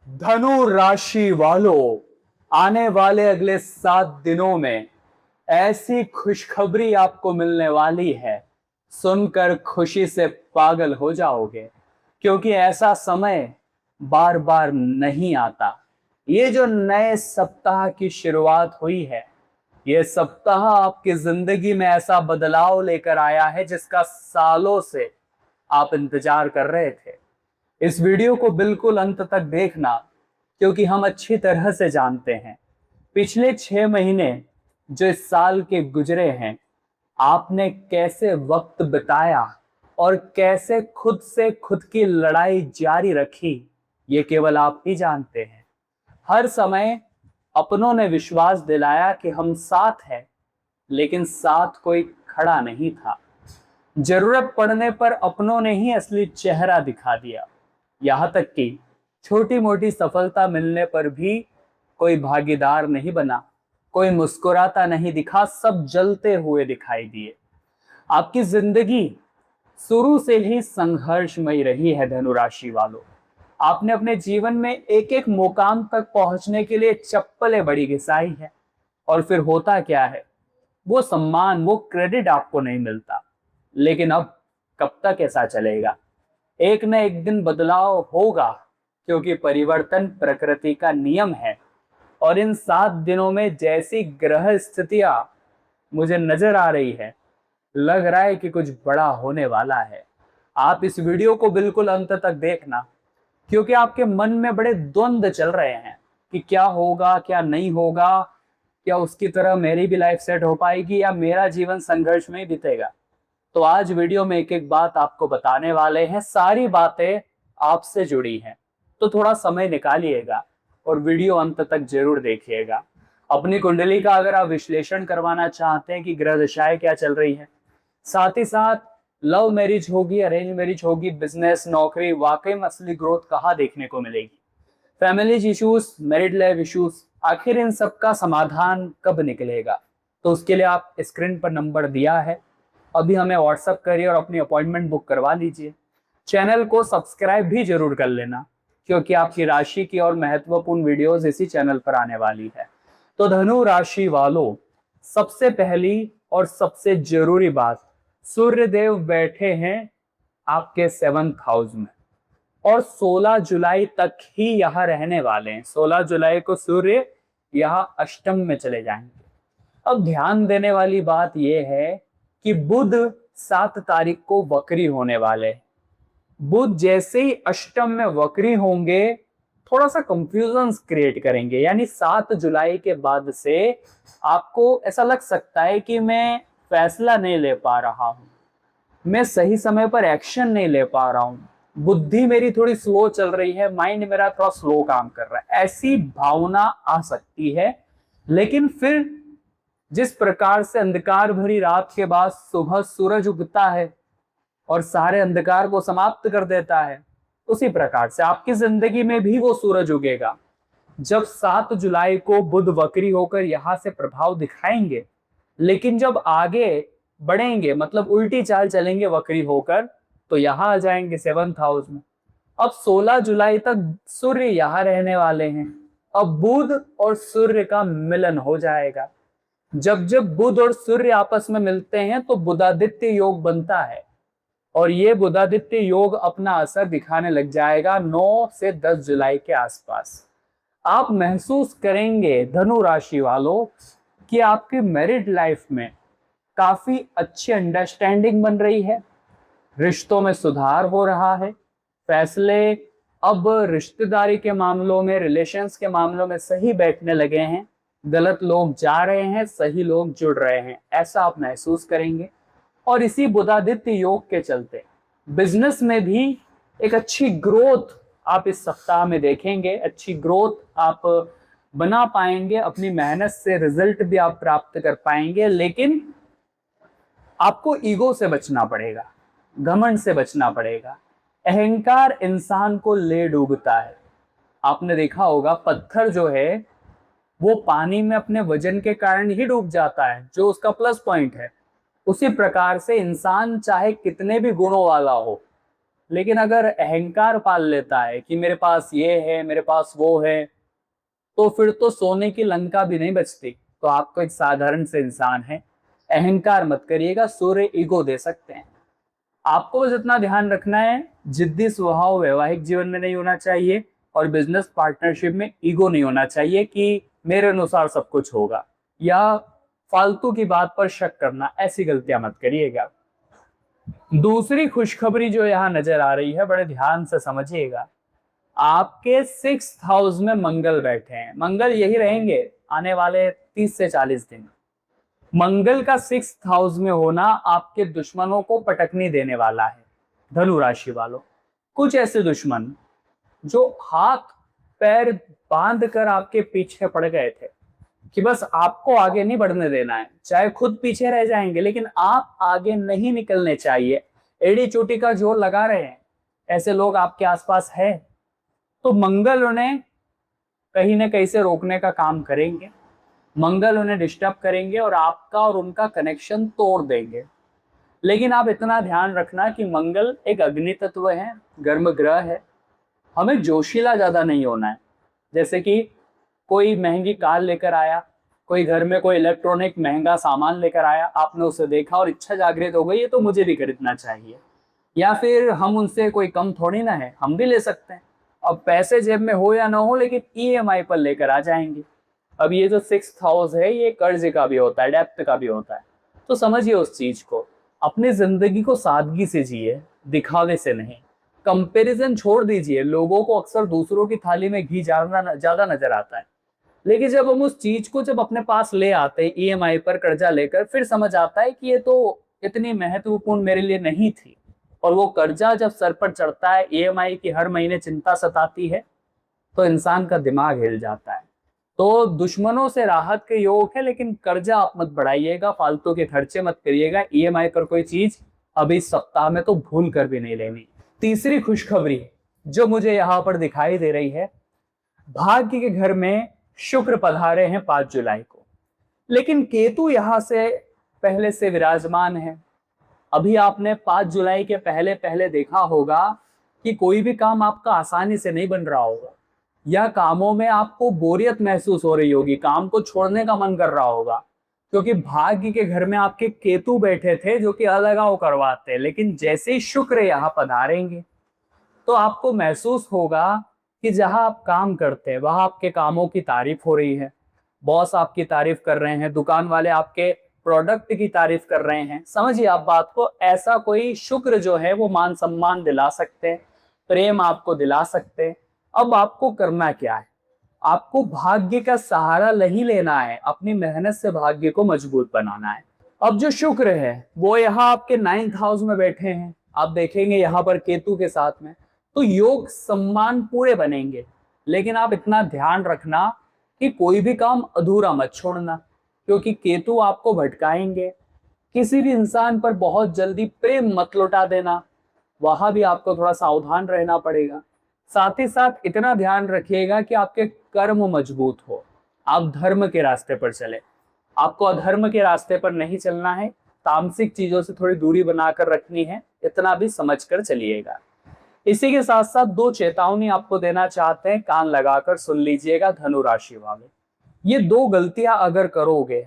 धनु राशि वालों, आने वाले अगले 7 दिनों में ऐसी खुशखबरी आपको मिलने वाली है, सुनकर खुशी से पागल हो जाओगे। क्योंकि ऐसा समय बार बार नहीं आता। ये जो नए सप्ताह की शुरुआत हुई है, ये सप्ताह आपकी जिंदगी में ऐसा बदलाव लेकर आया है जिसका सालों से आप इंतजार कर रहे थे। इस वीडियो को बिल्कुल अंत तक देखना, क्योंकि हम अच्छी तरह से जानते हैं पिछले 6 महीने जो इस साल के गुजरे हैं, आपने कैसे वक्त बिताया और कैसे खुद से खुद की लड़ाई जारी रखी, ये केवल आप ही जानते हैं। हर समय अपनों ने विश्वास दिलाया कि हम साथ हैं, लेकिन साथ कोई खड़ा नहीं था। जरूरत पड़ने पर अपनों ने ही असली चेहरा दिखा दिया। यहाँ तक कि छोटी मोटी सफलता मिलने पर भी कोई भागीदार नहीं बना, कोई मुस्कुराता नहीं दिखा, सब जलते हुए दिखाई दिए। आपकी जिंदगी शुरू से ही संघर्षमयी रही है धनु राशि वालों। आपने अपने जीवन में एक एक मुकाम तक पहुंचने के लिए चप्पलें बड़ी घिसाई है, और फिर होता क्या है, वो सम्मान, वो क्रेडिट आपको नहीं मिलता। लेकिन अब कब तक ऐसा चलेगा? एक न एक दिन बदलाव होगा, क्योंकि परिवर्तन प्रकृति का नियम है। और इन 7 दिनों में जैसी ग्रह स्थितियां मुझे नजर आ रही है, लग रहा है कि कुछ बड़ा होने वाला है। आप इस वीडियो को बिल्कुल अंत तक देखना, क्योंकि आपके मन में बड़े द्वंद्व चल रहे हैं कि क्या होगा, क्या नहीं होगा, क्या उसकी तरह मेरी भी लाइफ सेट हो पाएगी या मेरा जीवन संघर्ष में ही बीतेगा। तो आज वीडियो में एक एक बात आपको बताने वाले हैं, सारी बातें आपसे जुड़ी हैं। तो थोड़ा समय निकालिएगा और वीडियो अंत तक जरूर देखिएगा। अपनी कुंडली का अगर आप विश्लेषण करवाना चाहते हैं कि ग्रह दशाएं क्या चल रही है, साथ ही साथ लव मैरिज होगी, अरेंज मैरिज होगी, बिजनेस, नौकरी, वाकई में असली ग्रोथ कहाँ देखने को मिलेगी, family issues, married life issues, आखिर इन सब का समाधान कब निकलेगा, तो उसके लिए आप स्क्रीन पर नंबर दिया है, अभी हमें व्हाट्सअप करिए और अपनी अपॉइंटमेंट बुक करवा लीजिए। चैनल को सब्सक्राइब भी जरूर कर लेना, क्योंकि आपकी राशि की और महत्वपूर्ण वीडियोस इसी चैनल पर आने वाली है। तो धनु राशि वालों, सबसे पहली और सबसे जरूरी बात, सूर्य देव बैठे हैं आपके 7th हाउस में और 16 जुलाई तक ही यहाँ रहने वाले हैं। 16 जुलाई को सूर्य यहाँ अष्टम में चले जाएंगे। अब ध्यान देने वाली बात यह है कि बुध 7 तारीख को वक्री होने वाले हैं। बुध जैसे ही अष्टम में वक्री होंगे, थोड़ा सा कंफ्यूजन क्रिएट करेंगे। यानी 7 जुलाई के बाद से आपको ऐसा लग सकता है कि मैं फैसला नहीं ले पा रहा हूं, मैं सही समय पर एक्शन नहीं ले पा रहा हूं, बुद्धि मेरी थोड़ी स्लो चल रही है, माइंड मेरा थोड़ा स्लो काम कर रहा है, ऐसी भावना आ सकती है। लेकिन फिर जिस प्रकार से अंधकार भरी रात के बाद सुबह सूरज उगता है और सारे अंधकार को समाप्त कर देता है, उसी प्रकार से आपकी जिंदगी में भी वो सूरज उगेगा। जब 7 जुलाई को बुध वक्री होकर यहां से प्रभाव दिखाएंगे, लेकिन जब आगे बढ़ेंगे, मतलब उल्टी चाल चलेंगे वक्री होकर, तो यहां आ जाएंगे 7th हाउस में। अब 16 जुलाई तक सूर्य यहां रहने वाले हैं। अब बुध और सूर्य का मिलन हो जाएगा। जब जब बुध और सूर्य आपस में मिलते हैं तो बुधादित्य योग बनता है, और ये बुधादित्य योग अपना असर दिखाने लग जाएगा 9 से 10 जुलाई के आसपास। आप महसूस करेंगे धनु राशि वालों कि आपकी मैरिड लाइफ में काफी अच्छी अंडरस्टैंडिंग बन रही है, रिश्तों में सुधार हो रहा है, फैसले अब रिश्तेदारी के मामलों में, रिलेशंस के मामलों में सही बैठने लगे हैं, गलत लोग जा रहे हैं, सही लोग जुड़ रहे हैं, ऐसा आप महसूस करेंगे। और इसी बुधादित्य योग के चलते बिजनेस में भी एक अच्छी ग्रोथ आप इस सप्ताह में देखेंगे। अच्छी ग्रोथ आप बना पाएंगे, अपनी मेहनत से रिजल्ट भी आप प्राप्त कर पाएंगे। लेकिन आपको ईगो से बचना पड़ेगा, घमंड से बचना पड़ेगा। अहंकार इंसान को ले डूबता है। आपने देखा होगा पत्थर जो है वो पानी में अपने वजन के कारण ही डूब जाता है, जो उसका प्लस पॉइंट है। उसी प्रकार से इंसान चाहे कितने भी गुणों वाला हो, लेकिन अगर अहंकार पाल लेता है कि मेरे पास ये है, मेरे पास वो है, तो फिर तो सोने की लंका भी नहीं बचती। तो आपको एक साधारण से इंसान है, अहंकार मत करिएगा, सूर्य ईगो दे सकते हैं। आपको बस इतना ध्यान रखना है, जिद्दी स्वभाव वैवाहिक जीवन में नहीं होना चाहिए और बिजनेस पार्टनरशिप में ईगो नहीं होना चाहिए कि मेरे अनुसार सब कुछ होगा, या फालतू की बात पर शक करना, ऐसी गलतियां मत करिएगा। दूसरी खुशखबरी जो यहाँ नजर आ रही है, बड़े ध्यान से समझिएगा। आपके 6th हाउस में मंगल बैठे हैं। मंगल यही रहेंगे आने वाले 30 से 40 दिन। मंगल का 6th हाउस में होना आपके दुश्मनों को पटकनी देने वाला है। धनु राशि वालों, कुछ ऐसे दुश्मन जो हाथ पैर बांध कर आपके पीछे पड़ गए थे कि बस आपको आगे नहीं बढ़ने देना है, चाहे खुद पीछे रह जाएंगे लेकिन आप आगे नहीं निकलने चाहिए, एड़ी चोटी का जोर लगा रहे हैं, ऐसे लोग आपके आसपास है, तो मंगल उन्हें कहीं ना कहीं से रोकने का काम करेंगे। मंगल उन्हें डिस्टर्ब करेंगे और आपका और उनका कनेक्शन तोड़ देंगे। लेकिन आप इतना ध्यान रखना कि मंगल एक अग्नि तत्व है, गर्म ग्रह है, हमें जोशीला ज्यादा नहीं होना है। जैसे कि कोई महंगी कार लेकर आया, कोई घर में कोई इलेक्ट्रॉनिक महंगा सामान लेकर आया, आपने उसे देखा और इच्छा जागृत हो गई ये तो मुझे भी खरीदना चाहिए, या फिर हम उनसे कोई कम थोड़ी ना है, हम भी ले सकते हैं। अब पैसे जेब में हो या ना हो, लेकिन ईएमआई पर लेकर आ जाएंगे। अब ये जो 6th हाउस है ये कर्ज का भी होता है, डेप्थ का भी होता है, तो समझिए उस चीज को। अपनी जिंदगी को सादगी से जिए, दिखावे से नहीं। कंपैरिजन छोड़ दीजिए। लोगों को अक्सर दूसरों की थाली में घी ज्यादा नजर आता है, लेकिन जब हम उस चीज को जब अपने पास ले आते हैं ईएमआई पर कर्जा लेकर, फिर समझ आता है कि ये तो इतनी महत्वपूर्ण मेरे लिए नहीं थी। और वो कर्जा जब सर पर चढ़ता है, ईएमआई की हर महीने चिंता सताती है, तो इंसान का दिमाग हिल जाता है। तो दुश्मनों से राहत के योग है, लेकिन कर्जा आप मत बढ़ाइएगा, फालतू के खर्चे मत करिएगा। ईएमआई पर कोई चीज अभी इस सप्ताह में तो भूल कर भी नहीं लेनी। तीसरी खुशखबरी जो मुझे यहाँ पर दिखाई दे रही है, भाग्य के घर में शुक्र पधारे हैं 5 जुलाई को, लेकिन केतु यहां से पहले से विराजमान है। अभी आपने 5 जुलाई के पहले पहले देखा होगा कि कोई भी काम आपका आसानी से नहीं बन रहा होगा, या कामों में आपको बोरियत महसूस हो रही होगी, काम को छोड़ने का मन कर रहा होगा, क्योंकि भाग्य के घर में आपके केतु बैठे थे जो कि अलगाव करवाते। लेकिन जैसे ही शुक्र यहाँ पधारेंगे तो आपको महसूस होगा कि जहां आप काम करते हैं वहां आपके कामों की तारीफ हो रही है, बॉस आपकी तारीफ कर रहे हैं, दुकान वाले आपके प्रोडक्ट की तारीफ कर रहे हैं। समझिए आप बात को, ऐसा कोई शुक्र जो है वो मान सम्मान दिला सकते हैं, प्रेम आपको दिला सकते हैं। अब आपको करना क्या है, आपको भाग्य का सहारा नहीं लेना है, अपनी मेहनत से भाग्य को मजबूत बनाना है। अब जो शुक्र है वो यहाँ आपके 9th हाउस में बैठे हैं, आप देखेंगे यहाँ पर केतु के साथ में, तो योग सम्मान पूरे बनेंगे। लेकिन आप इतना ध्यान रखना कि कोई भी काम अधूरा मत छोड़ना, क्योंकि केतु आपको भटकाएंगे। किसी भी इंसान पर बहुत जल्दी प्रेम मत लौटा देना, वहां भी आपको थोड़ा सावधान रहना पड़ेगा। साथ ही साथ इतना ध्यान रखिएगा कि आपके कर्म मजबूत हो, आप धर्म के रास्ते पर चले। आपको अधर्म के रास्ते पर नहीं चलना है, तामसिक चीजों से थोड़ी दूरी बनाकर रखनी है, इतना भी समझ कर चलिएगा। इसी के साथ साथ 2 चेतावनी आपको देना चाहते हैं, कान लगाकर सुन लीजिएगा धनु राशि वाले। ये 2 गलतियां अगर करोगे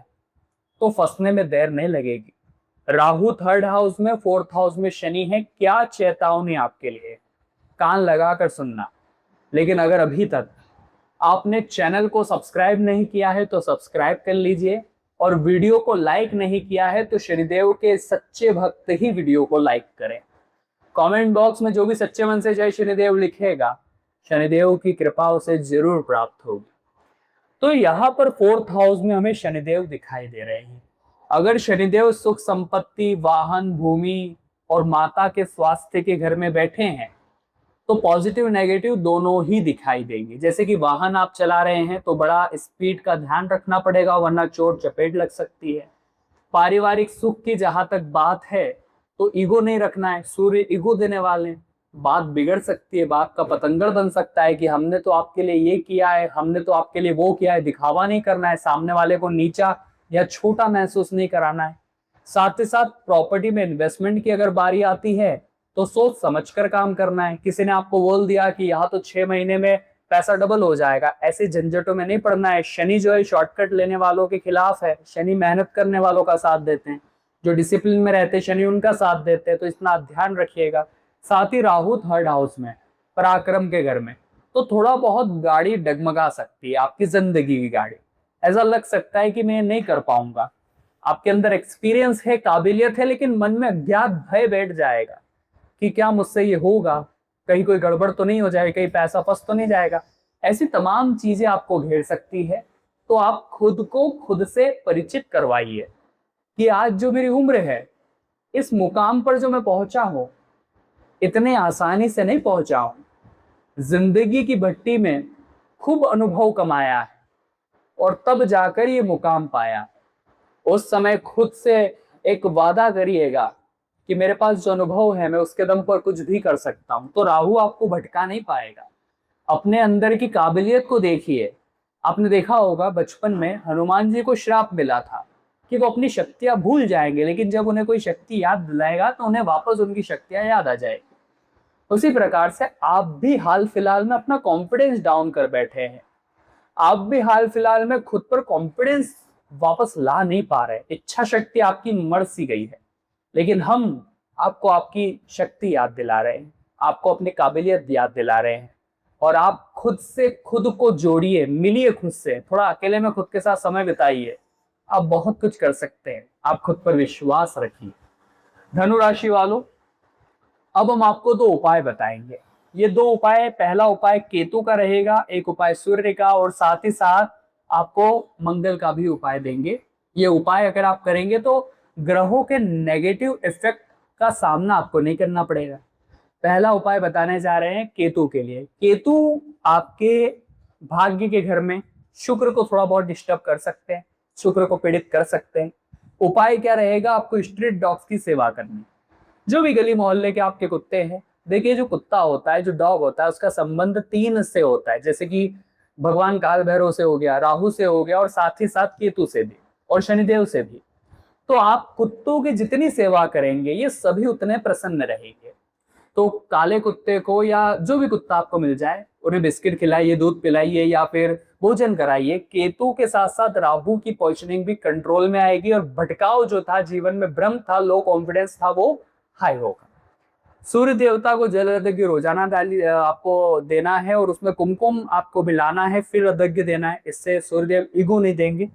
तो फंसने में देर नहीं लगेगी। राहु 3rd हाउस में, 4th हाउस में शनि है। क्या चेतावनी आपके लिए, कान लगाकर सुनना। लेकिन अगर अभी तक आपने चैनल को सब्सक्राइब नहीं किया है तो सब्सक्राइब कर लीजिए, और वीडियो को लाइक नहीं किया है तो शनिदेव के सच्चे भक्त ही वीडियो को लाइक करें। कमेंट बॉक्स में जो भी सच्चे मन से जय शनिदेव लिखेगा, शनिदेव की कृपा उसे जरूर प्राप्त होगी। तो यहाँ पर 4th हाउस में हमें शनिदेव दिखाई दे रहे हैं। अगर शनिदेव सुख संपत्ति, वाहन, भूमि और माता के स्वास्थ्य के घर में बैठे हैं तो पॉजिटिव नेगेटिव दोनों ही दिखाई देंगे। जैसे कि वाहन आप चला रहे हैं तो बड़ा स्पीड का ध्यान रखना पड़ेगा, वरना चोट चपेट लग सकती है। पारिवारिक सुख की जहां तक बात है तो ईगो नहीं रखना है, सूर्य ईगो देने वाले हैं, बात बिगड़ सकती है, बात का पतंगड़ बन सकता है कि हमने तो आपके लिए ये किया है, हमने तो आपके लिए वो किया है। दिखावा नहीं करना है, सामने वाले को नीचा या छोटा महसूस नहीं कराना है। साथ ही साथ प्रॉपर्टी में इन्वेस्टमेंट की अगर बारी आती है तो सोच समझकर काम करना है। किसी ने आपको बोल दिया कि यहाँ तो 6 महीने में पैसा डबल हो जाएगा, ऐसे झंझटों में नहीं पड़ना है। शनि जो है शॉर्टकट लेने वालों के खिलाफ है। शनि मेहनत करने वालों का साथ देते हैं, जो डिसिप्लिन में रहते हैं शनि उनका साथ देते हैं, तो इतना ध्यान रखिएगा। साथ ही राहु थर्ड हाउस में, पराक्रम के घर में, तो थोड़ा बहुत गाड़ी डगमगा सकती है, आपकी जिंदगी की गाड़ी। ऐसा लग सकता है कि मैं नहीं कर पाऊंगा। आपके अंदर एक्सपीरियंस है, काबिलियत है, लेकिन मन में अज्ञात भय बैठ जाएगा कि क्या मुझसे ये होगा, कहीं कोई गड़बड़ तो नहीं हो जाएगी, कहीं पैसा फंस तो नहीं जाएगा। ऐसी तमाम चीजें आपको घेर सकती है। तो आप खुद को खुद से परिचित करवाइए कि आज जो मेरी उम्र है, इस मुकाम पर जो मैं पहुंचा हूं, इतने आसानी से नहीं पहुंचा हूं। जिंदगी की भट्टी में खूब अनुभव कमाया है और तब जाकर ये मुकाम पाया। उस समय खुद से एक वादा करिएगा कि मेरे पास जो अनुभव है मैं उसके दम पर कुछ भी कर सकता हूं। तो राहु आपको भटका नहीं पाएगा। अपने अंदर की काबिलियत को देखिए। आपने देखा होगा बचपन में हनुमान जी को श्राप मिला था कि वो अपनी शक्तियां भूल जाएंगे, लेकिन जब उन्हें कोई शक्ति याद दिलाएगा तो उन्हें वापस उनकी शक्तियां याद आ जाएगी। उसी प्रकार से आप भी हाल फिलहाल में अपना कॉन्फिडेंस डाउन कर बैठे हैं। आप भी हाल फिलहाल में खुद पर कॉन्फिडेंस वापस ला नहीं पा रहे। इच्छा शक्ति आपकी मर सी गई है, लेकिन हम आपको आपकी शक्ति याद दिला रहे हैं, आपको अपनी काबिलियत याद दिला रहे हैं। और आप खुद से खुद को जोड़िए, मिलिए खुद से, थोड़ा अकेले में खुद के साथ समय बिताइए। आप बहुत कुछ कर सकते हैं। आप खुद पर विश्वास रखिए। धनु राशि वालों, अब हम आपको 2 उपाय बताएंगे। ये 2 उपाय, पहला उपाय केतु का रहेगा, एक उपाय सूर्य का, और साथ ही साथ आपको मंगल का भी उपाय देंगे। ये उपाय अगर आप करेंगे तो ग्रहों के नेगेटिव इफेक्ट का सामना आपको नहीं करना पड़ेगा। पहला उपाय बताने जा रहे हैं केतु के लिए। केतु आपके भाग्य के घर में शुक्र को थोड़ा बहुत डिस्टर्ब कर सकते हैं, शुक्र को पीड़ित कर सकते हैं। उपाय क्या रहेगा? आपको स्ट्रीट डॉग्स की सेवा करनी। जो भी गली मोहल्ले के आपके कुत्ते हैं, देखिए जो कुत्ता होता है, जो डॉग होता है, उसका संबंध 3 से होता है, जैसे कि भगवान काल भैरव से हो गया, राहु से हो गया, और साथ ही साथ केतु से भी, और शनिदेव से भी। तो आप कुत्तों की जितनी सेवा करेंगे ये सभी उतने प्रसन्न रहेंगे। तो काले कुत्ते को या जो भी कुत्ता आपको मिल जाए, उन्हें बिस्किट खिलाइए, दूध पिलाइए या फिर भोजन कराइए। केतु के साथ साथ राहु की पोजीशनिंग भी कंट्रोल में आएगी और भटकाव जो था, जीवन में भ्रम था, लो कॉन्फिडेंस था, वो हाई होगा। सूर्य देवता को जल अर्घ्य रोजाना आपको देना है और उसमें कुमकुम आपको मिलाना है, फिर अर्घ्य देना है। इससे सूर्यदेव ईगो नहीं देंगे।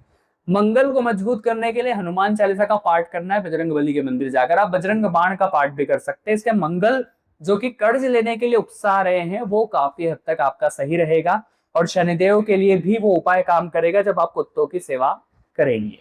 मंगल को मजबूत करने के लिए हनुमान चालीसा का पाठ करना है बजरंगबली के मंदिर जाकर। आप बजरंग बाण का पाठ भी कर सकते हैं। इसके मंगल जो कि कर्ज लेने के लिए उकसा रहे हैं, वो काफी हद तक आपका सही रहेगा। और शनिदेव के लिए भी वो उपाय काम करेगा जब आप कुत्तों की सेवा करेंगे।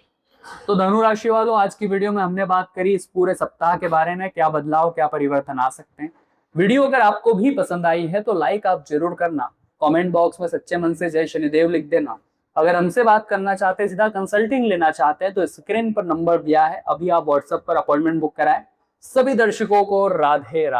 तो धनु राशि वालों, आज की वीडियो में हमने बात करी इस पूरे सप्ताह के बारे में, क्या बदलाव, क्या परिवर्तन आ सकते हैं। वीडियो अगर आपको भी पसंद आई है तो लाइक आप जरूर करना। कमेंट बॉक्स में सच्चे मन से जय शनिदेव लिख देना। अगर हमसे बात करना चाहते हैं, सीधा कंसल्टिंग लेना चाहते हैं, तो स्क्रीन पर नंबर दिया है, अभी आप व्हाट्सएप पर अपॉइंटमेंट बुक कराएं। सभी दर्शकों को राधे राधे।